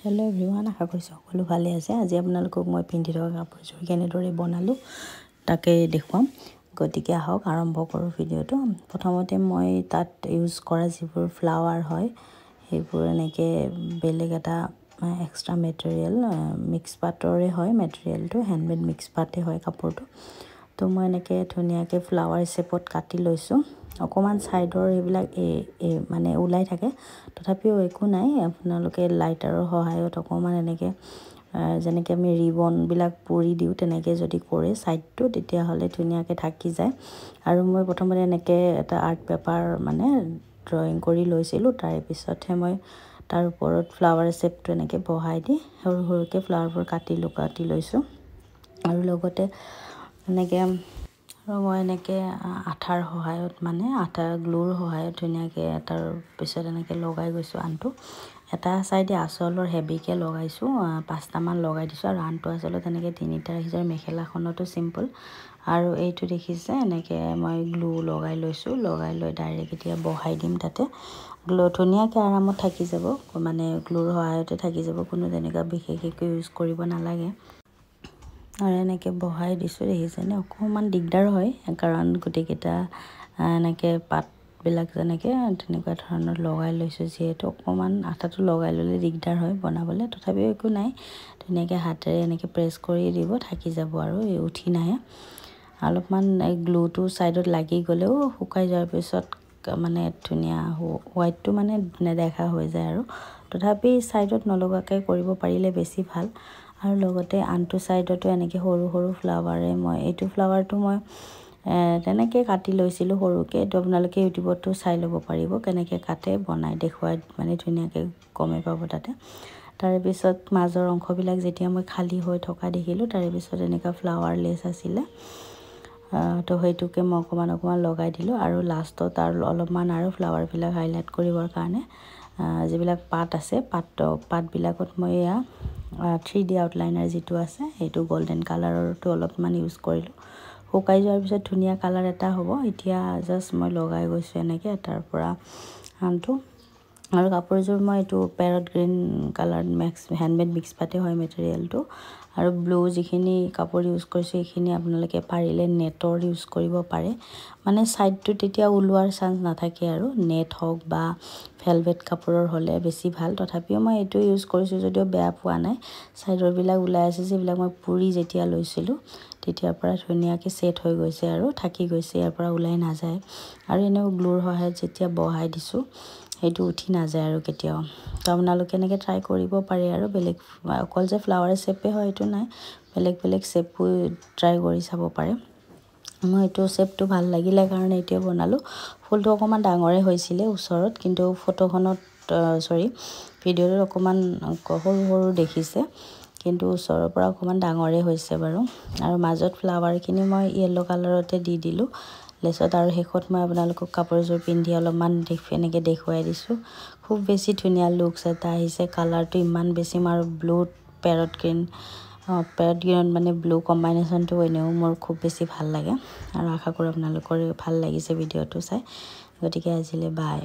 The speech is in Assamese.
হেল্ল' এভৰিৱান, আশা কৰিছোঁ সকলো ভালে আছে। আজি আপোনালোকক মই পিন্ধি থকা কাপোৰযোৰ কেনেদৰে বনালোঁ তাকে দেখুৱাম। গতিকে আহক আৰম্ভ কৰোঁ ভিডিঅ'টো। প্ৰথমতে মই তাত ইউজ কৰা যিবোৰ ফ্লাৱাৰ হয় সেইবোৰ এনেকৈ বেলেগ এটা এক্সট্ৰা মেটেৰিয়েল মিক্স পাটৰে হয়। মেটেৰিয়েলটো হেণ্ডমেড মিক্স পাটে হয় কাপোৰটো। তো মই এনেকৈ ধুনীয়াকৈ ফ্লাৱাৰ শ্বেপত কাটি লৈছোঁ। অকণমান ছাইডৰ এইবিলাক মানে ওলাই থাকে, তথাপিও একো নাই। আপোনালোকে লাইটাৰৰ সহায়ত অকণমান এনেকৈ যেনেকৈ আমি ৰিবনবিলাক পুৰি দিওঁ তেনেকৈ যদি কৰে ছাইডটো, তেতিয়াহ'লে ধুনীয়াকৈ থাকি যায়। আৰু মই প্ৰথমতে এনেকৈ এটা আৰ্ট পেপাৰ মানে ড্ৰয়িং কৰি লৈছিলোঁ। তাৰপিছতহে মই তাৰ ওপৰত ফ্লাৱাৰ শ্বেপটো এনেকৈ বহাই দি সৰু সৰুকৈ ফ্লাৱাৰবোৰ কাটি লৈছোঁ। আৰু লগতে এনেকৈ মই এনেকৈ আঠাৰ সহায়ত মানে গ্লুৰ সহায়ত ধুনীয়াকৈ তাৰ পিছত এনেকৈ লগাই গৈছোঁ। আনটো এটা চাইডে আঁচলৰ হেভিকৈ লগাইছোঁ, 5টামান লগাই দিছোঁ। আৰু আনটো আঁচলত এনেকৈ 3টা ৰাখিছোঁ। আৰু মেখেলাখনতো চিম্পল। আৰু এইটো দেখিছে এনেকৈ মই গ্লু লগাই লৈছোঁ। লগাই লৈ ডাইৰেক্ট এতিয়া বহাই দিম তাতে। গ্লু ধুনীয়াকৈ আৰামত থাকি যাব, মানে গ্লুৰ সহায়তে থাকি যাব, কোনো তেনেকুৱা বিশেষ একো ইউজ কৰিব নালাগে। আৰু এনেকৈ বহাই দিছোঁ, দেখিছেনে? অকণমান দিগদাৰ হয় কাৰণ গোটেইকেইটা এনেকৈ পাতবিলাক যেনেকৈ তেনেকুৱা ধৰণৰ লগাই লৈছোঁ। যিহেতু অকণমান আঠাটো লগাই ল'লে দিগদাৰ হয় বনাবলৈ, তথাপিও একো নাই। ধুনীয়াকৈ হাতেৰে এনেকৈ প্ৰেছ কৰি দিব, থাকি যাব আৰু উঠি নাহে। অলপমান গ্লুটো ছাইডত লাগি গ'লেও শুকাই যোৱাৰ পিছত মানে ধুনীয়া হোৱাইটটো মানে নেদেখা হৈ যায়। আৰু তথাপি ছাইডত নলগাকৈ কৰিব পাৰিলে বেছি ভাল। আৰু লগতে আনটো ছাইডতো এনেকৈ সৰু সৰু ফ্লাৱাৰে মই এইটো ফ্লাৱাৰটো মই তেনেকৈ কাটি লৈছিলোঁ সৰুকৈ। এইটো আপোনালোকে ইউটিউবতো চাই ল'ব পাৰিব কেনেকৈ কাটে, বনাই দেখুৱাই মানে ধুনীয়াকৈ গমেই পাব তাতে। তাৰপিছত মাজৰ অংশবিলাক যেতিয়া মই খালী হৈ থকা দেখিলোঁ, তাৰেপিছত এনেকুৱা ফ্লাৱাৰ লেছ আছিলে, তো সেইটোকে মই অকণমান লগাই দিলোঁ। আৰু লাষ্টত আৰু অলপমান আৰু ফ্লাৱাৰবিলাক হাইলাইট কৰিবৰ কাৰণে যিবিলাক পাত আছে পাতবিলাকত মই এয়া 3D আউটলাইনাৰ যিটো আছে সেইটো গল্ডেন কালাৰৰটো অলপমান ইউজ কৰিলোঁ। শুকাই যোৱাৰ পিছত ধুনীয়া কালাৰ এটা হ'ব। এতিয়া জাষ্ট মই লগাই গৈছোঁ এনেকৈ এটাৰ পৰা আনটো। আৰু কাপোৰযোৰ মই এইটো parrot green colour handmade mix পাতে হয় মেটেৰিয়েলটো। আৰু ব্লু যিখিনি কাপোৰ ইউজ কৰিছোঁ সেইখিনি আপোনালোকে পাৰিলে নেটৰ ইউজ কৰিব পাৰে, মানে ছাইডটো তেতিয়া ওলোৱাৰ চান্স নাথাকে। আৰু নেট হওক বা ভেলভেট কাপোৰৰ হ'লে বেছি ভাল। তথাপিও মই এইটো ইউজ কৰিছোঁ যদিও বেয়া পোৱা নাই। ছাইডৰবিলাক ওলাই আছে যিবিলাক মই পুৰি যেতিয়া লৈছিলোঁ তেতিয়াৰ পৰা ধুনীয়াকৈ ছেট হৈ গৈছে আৰু থাকি গৈছে, ইয়াৰ পৰা ওলাই নাযায়। আৰু এনেও গ্লুৰ সহায়ত যেতিয়া বহাই দিছোঁ সেইটো উঠি নাযায় আৰু কেতিয়াও। তো আপোনালোকে এনেকৈ ট্ৰাই কৰিব পাৰে। আৰু বেলেগ অকল যে ফ্লাৱাৰ শ্বেপে হয় এইটো নাই, বেলেগ বেলেগ শ্বেপো ট্ৰাই কৰি চাব পাৰে। মই এইটো শ্বেপটো ভাল লাগিলে কাৰণে এতিয়া বনালোঁ। ফুলটো অকণমান ডাঙৰে হৈছিলে ওচৰত, কিন্তু ফটোখনত ভিডিঅ'টোত অকণমান সৰু সৰু দেখিছে, কিন্তু ওচৰৰ পৰা অকণমান ডাঙৰে হৈছে বাৰু। আৰু মাজত ফ্লাৱাৰখিনি মই য়েল্ল' কালাৰতে দি দিলোঁ লেছত। আৰু শেষত মই আপোনালোকক কাপোৰযোৰ পিন্ধি অলপমান এনেকৈ দেখুৱাই দিছোঁ। খুব বেছি ধুনীয়া লুকছ এটা আহিছে। কালাৰটো ইমান বেছি আৰু ব্লু পেৰট গ্ৰীণ মানে ব্লু কম্বাইনেশ্যনটো এনেও মোৰ খুব বেছি ভাল লাগে। আৰু আশা কৰোঁ আপোনালোকৰ ভাল লাগিছে ভিডিঅ'টো চাই। গতিকে আজিলৈ বাই।